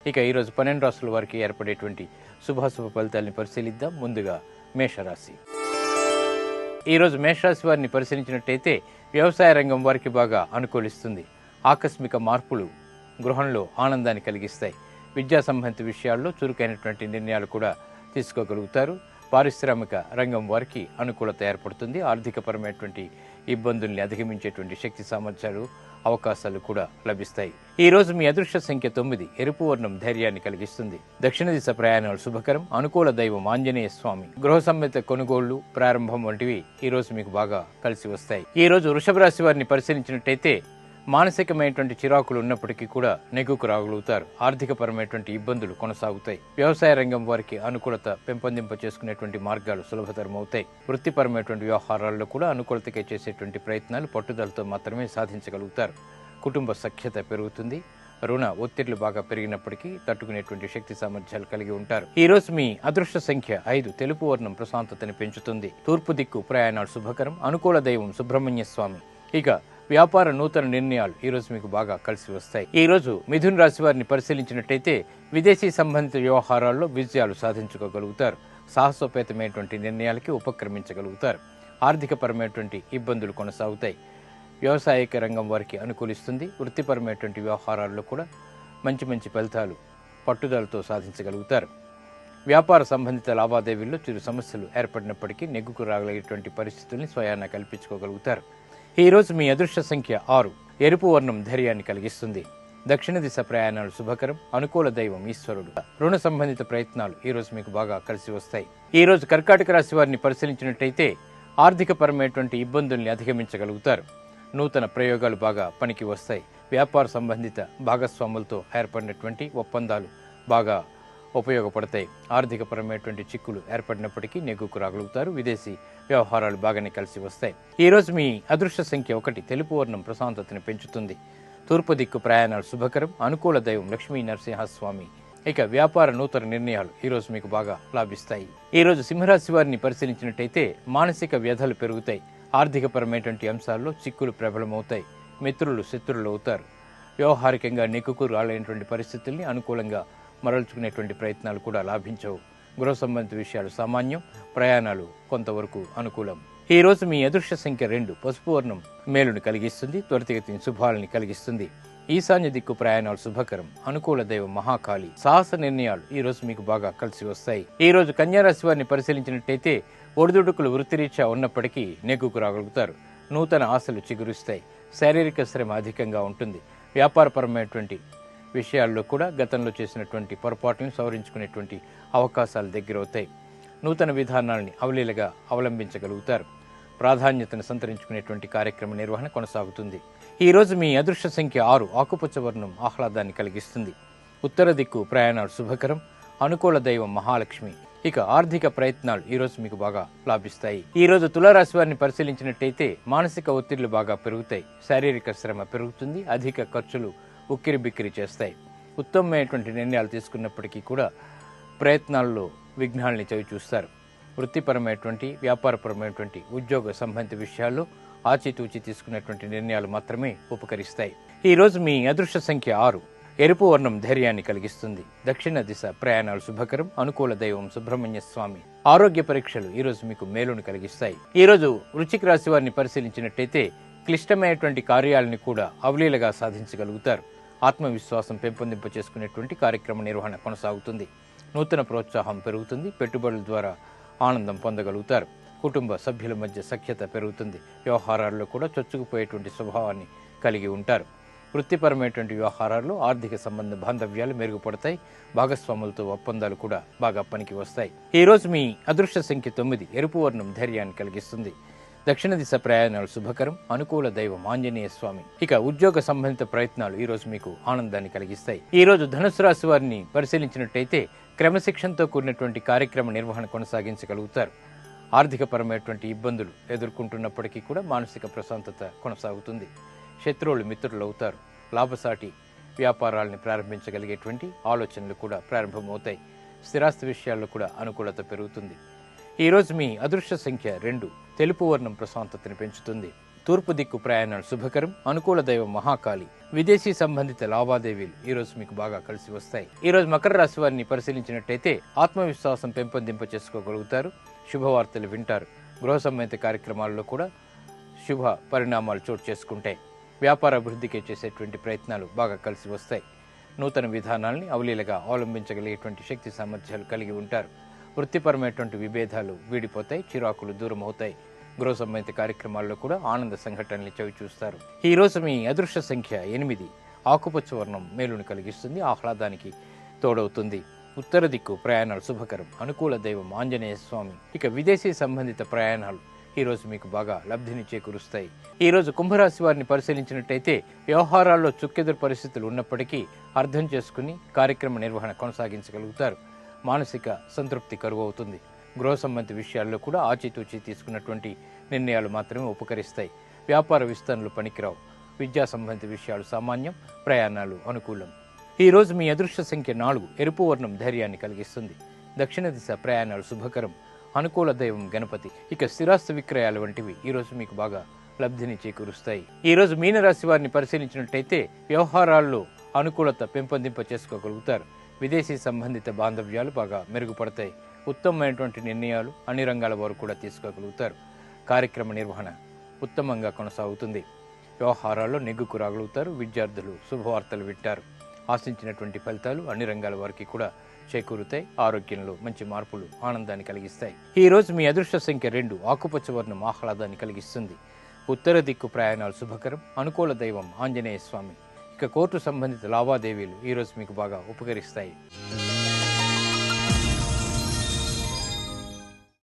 ఇక ఈరోజు 12 రాశుల వారికి ఏర్పడేటువంటి శుభాశుభ ఫలితాలను పరిశీలిద్దాం. ముందుగా మేషరాశి. ఈరోజు మేషరాశి వారిని పరిశీలించినట్టయితే వ్యవసాయ రంగం వారికి బాగా అనుకూలిస్తుంది. ఆకస్మిక మార్పులు గృహంలో ఆనందాన్ని కలిగిస్తాయి. విద్యా సంబంధిత విషయాల్లో చురుకైనటువంటి నిర్ణయాలు కూడా తీసుకోగలుగుతారు. పారిశ్రామిక రంగం వారికి అనుకూలత ఏర్పడుతుంది. ఆర్థికపరమైనటువంటి ఇబ్బందుల్ని అధిగమించేటువంటి శక్తి సామర్థ్యాలు అవకాశాలు కూడా లభిస్తాయి. ఈ రోజు మీ అదృష్ట సంఖ్య 9. ఎరుపు వర్ణం ధైర్యాన్ని కలిగిస్తుంది. దక్షిణ దిశ ప్రయాణాలు శుభకరం. అనుకూల దైవం ఆంజనేయ స్వామి. గృహ సంబంధిత కొనుగోళ్లు ప్రారంభం వంటివి ఈ రోజు మీకు బాగా కలిసి వస్తాయి. ఈ రోజు వృషభ రాశి వారిని పరిశీలించినట్టయితే మానసికమైనటువంటి చిరాకులు ఉన్నప్పటికీ కూడా నెగ్గుకు రాగలుగుతారు. ఆర్థికపరమైనటువంటి ఇబ్బందులు కొనసాగుతాయి. వ్యవసాయ రంగం వారికి అనుకూలత పెంపొందింప చేసుకునేటువంటి మార్గాలు సులభతరమవుతాయి. వృత్తిపరమైనటువంటి వ్యవహారాల్లో కూడా అనుకూలతకై చేసేటువంటి ప్రయత్నాలు పట్టుదలతో మాత్రమే సాధించగలుగుతారు. కుటుంబ సఖ్యత పెరుగుతుంది. రుణ ఒత్తిళ్లు బాగా పెరిగినప్పటికీ తట్టుకునేటువంటి శక్తి సామర్థ్యాలు కలిగి ఉంటారు. ఈ రోజు మీ అదృష్ట సంఖ్య 5. తెలుపు వర్ణం ప్రశాంతతని పెంచుతుంది. తూర్పు దిక్కు ప్రయాణాలు శుభకరం. అనుకూల దైవం సుబ్రహ్మణ్య స్వామి. ఇక వ్యాపార నూతన నిర్ణయాలు ఈ రోజు మీకు బాగా కలిసి వస్తాయి. ఈ రోజు మిథున రాశి వారిని పరిశీలించినట్టయితే విదేశీ సంబంధిత వ్యవహారాల్లో విజయాలు సాధించుకోగలుగుతారు. సాహసోపేతమైనటువంటి నిర్ణయాలకి ఉపక్రమించగలుగుతారు. ఆర్థికపరమైనటువంటి ఇబ్బందులు కొనసాగుతాయి. వ్యవసాయక రంగం వారికి అనుకూలిస్తుంది. వృత్తిపరమైనటువంటి వ్యవహారాల్లో కూడా మంచి మంచి ఫలితాలు పట్టుదలతో సాధించగలుగుతారు. వ్యాపార సంబంధిత లావాదేవీల్లో చిరు సమస్యలు ఏర్పడినప్పటికీ నెగ్గుకు రాగలిగేటువంటి పరిస్థితుల్ని స్వయాన కల్పించుకోగలుగుతారు. ఈ రోజు మీ అదృష్ట సంఖ్య 6. ఎరుపు వర్ణం ధైర్యాన్ని కలిగిస్తుంది. దక్షిణ దిశ ప్రయాణాలు శుభకరం. అనుకూల దైవం ఈశ్వరుడు. రుణ సంబంధిత ప్రయత్నాలు ఈ రోజు మీకు బాగా కలిసి వస్తాయి. ఈ రోజు కర్కాటక రాశి వారిని పరిశీలించినట్టయితే ఆర్థికపరమైనటువంటి ఇబ్బందుల్ని అధిగమించగలుగుతారు. నూతన ప్రయోగాలు బాగా పనికి వస్తాయి. వ్యాపార సంబంధిత భాగస్వాములతో ఏర్పడినటువంటి ఒప్పందాలు బాగా ఉపయోగపడతాయి. ఆర్థికపరమైనటువంటి చిక్కులు ఏర్పడినప్పటికీ నెగ్గుకు రాగలుగుతారు. విదేశీ వ్యవహారాలు బాగానే కలిసి వస్తాయి. ఈ రోజు మీ అదృష్ట సంఖ్య 1. తెలుపు వర్ణం ప్రశాంతతని పెంచుతుంది. తూర్పు దిక్కు ప్రయాణాలు శుభకరం. అనుకూల దైవం లక్ష్మీ నరసింహస్వామి. ఇక వ్యాపార నూతన నిర్ణయాలు ఈ రోజు మీకు బాగా లాభిస్తాయి. ఈ రోజు సింహరాశి వారిని పరిశీలించినట్టయితే మానసిక వ్యధలు పెరుగుతాయి. ఆర్థికపరమైనటువంటి అంశాల్లో చిక్కులు ప్రబలమవుతాయి. మిత్రులు శత్రులు అవుతారు. వ్యవహారికంగా నెగ్గుకు రాలేనటువంటి పరిస్థితుల్ని అనుకూలంగా మరల్చుకునేటువంటి ప్రయత్నాలు కూడా లాభించవు. గృహ సంబంధిత విషయాలు సామాన్యం. ప్రయాణాలు కొంతవరకు అనుకూలం. ఈ రోజు మీ అదృష్ట సంఖ్య 2. పసుపు వర్ణం మేలుని కలిగిస్తుంది. త్వరితగతిని శుభాలని కలిగిస్తుంది. ఈశాన్య దిక్కు ప్రయాణాలు శుభకరం. అనుకూల దైవం మహాకాళి. సాహస నిర్ణయాలు ఈ రోజు మీకు బాగా కలిసి వస్తాయి. ఈ రోజు కన్యారాశి వారిని పరిశీలించినట్టయితే ఒడిదుడుకులు వృత్తిరీత్యా ఉన్నప్పటికీ నెగ్గుకు రాగలుగుతారు. నూతన ఆశలు చిగురుస్తాయి. శారీరక శ్రమ అధికంగా ఉంటుంది. వ్యాపారపరమైనటువంటి విషయాల్లో కూడా గతంలో చేసినటువంటి పొరపాట్లను సవరించుకునేటువంటి అవకాశాలు దగ్గరవుతాయి. నూతన విధానాలని అవలీలగా అవలంబించగలుగుతారు. ప్రాధాన్యతను సంతరించుకునేటువంటి కార్యక్రమ నిర్వహణ కొనసాగుతుంది. ఈ రోజు మీ అదృష్ట సంఖ్య 6. ఆకుపచ్చ వర్ణం ఆహ్లాదాన్ని కలిగిస్తుంది. ఉత్తర దిక్కు ప్రయాణాలు శుభకరం. అనుకూల దైవం మహాలక్ష్మి. ఇక ఆర్థిక ప్రయత్నాలు ఈ రోజు మీకు బాగా లాభిస్తాయి. ఈ రోజు తులారాశి వారిని పరిశీలించినట్టయితే మానసిక ఒత్తిళ్లు బాగా పెరుగుతాయి. శారీరక శ్రమ పెరుగుతుంది. అధిక ఖర్చులు ఉక్కిరి బిక్కిరి చేస్తాయి. ఉత్తమమైనటువంటి నిర్ణయాలు తీసుకున్నప్పటికీ కూడా ప్రయత్నాల్లో విఘ్నాలని చవి చూస్తారు. వృత్తిపరమైనటువంటి వ్యాపారపరమైనటువంటి ఉద్యోగ సంబంధిత విషయాల్లో ఆచితూచి తీసుకున్నటువంటి నిర్ణయాలు మాత్రమే ఉపకరిస్తాయి. ఈ రోజు మీ అదృష్ట సంఖ్య 6. ఎరుపు వర్ణం ధైర్యాన్ని కలిగిస్తుంది. దక్షిణ దిశ ప్రయాణాలు శుభకరం. అనుకూల దైవం సుబ్రహ్మణ్య స్వామి. ఆరోగ్య పరీక్షలు ఈ రోజు మీకు మేలును కలిగిస్తాయి. ఈ రోజు వృశ్చిక రాశి వారిని పరిశీలించినట్టయితే క్లిష్టమైనటువంటి కార్యాలను కూడా అవలీలగా సాధించగలుగుతారు. ఆత్మవిశ్వాసం పెంపొందింప చేసుకునేటువంటి కార్యక్రమ నిర్వహణ కొనసాగుతుంది. నూతన ప్రోత్సాహం పెరుగుతుంది. పెట్టుబడుల ద్వారా ఆనందం పొందగలుగుతారు. కుటుంబ సభ్యుల మధ్య సఖ్యత పెరుగుతుంది. వ్యవహారాల్లో కూడా చొచ్చుకుపోయేటువంటి స్వభావాన్ని కలిగి ఉంటారు. వృత్తిపరమైనటువంటి వ్యవహారాల్లో ఆర్థిక సంబంధ బాంధవ్యాలు మెరుగుపడతాయి. భాగస్వాములతో ఒప్పందాలు కూడా బాగా పనికి వస్తాయి. ఈ రోజు మీ అదృష్ట సంఖ్య 9. ఎరుపు వర్ణం ధైర్యాన్ని కలిగిస్తుంది. దక్షిణ దిశ ప్రయాణాలు శుభకరం. అనుకూల దైవం ఆంజనేయ స్వామి. ఇక ఉద్యోగ సంబంధిత ప్రయత్నాలు ఈ రోజు మీకు ఆనందాన్ని కలిగిస్తాయి. ఈ రోజు ధనుసు రాశి వారిని పరిశీలించినట్టయితే క్రమశిక్షణతో కూడినటువంటి కార్యక్రమ నిర్వహణ కొనసాగించగలుగుతారు. ఆర్థికపరమైనటువంటి ఇబ్బందులు ఎదుర్కొంటున్నప్పటికీ కూడా మానసిక ప్రశాంతత కొనసాగుతుంది. శత్రువులు మిత్రులు అవుతారు. లాభసాటి వ్యాపారాలను ప్రారంభించగలిగేటువంటి ఆలోచనలు కూడా ప్రారంభమవుతాయి. స్థిరాస్తి విషయాల్లో కూడా అనుకూలత పెరుగుతుంది. ఈ రోజు మీ అదృష్ట సంఖ్య 2. తెలుపు వర్ణం ప్రశాంతతని పెంచుతుంది. తూర్పు దిక్కు ప్రయాణాలు శుభకరం, అనుకూల దైవం మహాకాళి. విదేశీ సంబంధిత లావాదేవీలు ఈ రోజు మీకు బాగా కలిసి వస్తాయి. ఈ రోజు మకర రాశి వారిని పరిశీలించినట్టయితే ఆత్మవిశ్వాసం పెంపొందింప చేసుకోగలుగుతారు, శుభవార్తలు వింటారు. గృహ సంబంధిత కార్యక్రమాల్లో కూడా శుభ పరిణామాలు చోటు చేసుకుంటాయి. వ్యాపార అభివృద్ధికి చేసేటువంటి ప్రయత్నాలు బాగా కలిసి వస్తాయి. నూతన విధానాల్ని అవలీలగా అవలంబించగలిగేటువంటి శక్తి సామర్థ్యాలు కలిగి ఉంటారు. వృత్తిపరమైనటువంటి విభేదాలు వీడిపోతాయి, చిరాకులు దూరం అవుతాయి. గృహ సంబంధిత కార్యక్రమాల్లో కూడా ఆనంద సంఘటనలు చవి చూస్తారు. ఈ రోజు మీ అదృష్ట సంఖ్య 8. ఆకుపచ్చ వర్ణం మేలును కలిగిస్తుంది, ఆహ్లాదానికి తోడవుతుంది. ఉత్తర దిక్కు ప్రయాణాలు శుభకరం, అనుకూల దైవం ఆంజనేయ స్వామి. ఇక విదేశీ సంబంధిత ప్రయాణాలు ఈ రోజు మీకు బాగా లబ్ధిని చేకూరుస్తాయి. ఈ రోజు కుంభరాశి వారిని పరిశీలించినట్టయితే వ్యవహారాల్లో చుక్కెదురు పరిస్థితులు ఉన్నప్పటికీ అర్థం చేసుకుని కార్యక్రమ నిర్వహణ కొనసాగించగలుగుతారు. మానసిక సంతృప్తి కరువు అవుతుంది. గృహ సంబంధిత విషయాల్లో కూడా ఆచితూచి తీసుకున్నటువంటి నిర్ణయాలు మాత్రమే ఉపకరిస్తాయి. వ్యాపార విస్తరణలు పనికిరావు. విద్యా సంబంధిత విషయాలు సామాన్యం, ప్రయాణాలు అనుకూలం. ఈ రోజు మీ అదృష్ట సంఖ్య 4. ఎరుపు వర్ణం ధైర్యాన్ని కలిగిస్తుంది. దక్షిణ దిశ ప్రయాణాలు శుభకరం, అనుకూల దైవం గణపతి. ఇక స్థిరాస్తి విక్రయాలు వంటివి ఈ రోజు మీకు బాగా లబ్ధిని చేకూరుస్తాయి. ఈ రోజు మీనరాశి వారిని పరిశీలించినట్టయితే వ్యవహారాల్లో అనుకూలత పెంపొందింప చేసుకోగలుగుతారు. విదేశీ సంబంధిత బాంధవ్యాలు బాగా మెరుగుపడతాయి. ఉత్తమమైనటువంటి నిర్ణయాలు అన్ని రంగాల వారు కూడా తీసుకోగలుగుతారు. కార్యక్రమ నిర్వహణ ఉత్తమంగా కొనసాగుతుంది. వ్యవహారాల్లో నెగ్గుకు రాగలుగుతారు. విద్యార్థులు శుభవార్తలు వింటారు. ఆశించినటువంటి ఫలితాలు అన్ని రంగాల వారికి కూడా చేకూరుతాయి. ఆరోగ్యంలో మంచి మార్పులు ఆనందాన్ని కలిగిస్తాయి. ఈ రోజు మీ అదృష్ట సంఖ్య 2. ఆకుపచ్చ వర్ణం ఆహ్లాదాన్ని కలిగిస్తుంది. ఉత్తర దిక్కు ప్రయాణాలు శుభకరం, అనుకూల దైవం ఆంజనేయ స్వామి. ఇక కోర్టు సంబంధిత లావాదేవీలు ఈ రోజు మీకు బాగా ఉపకరిస్తాయి.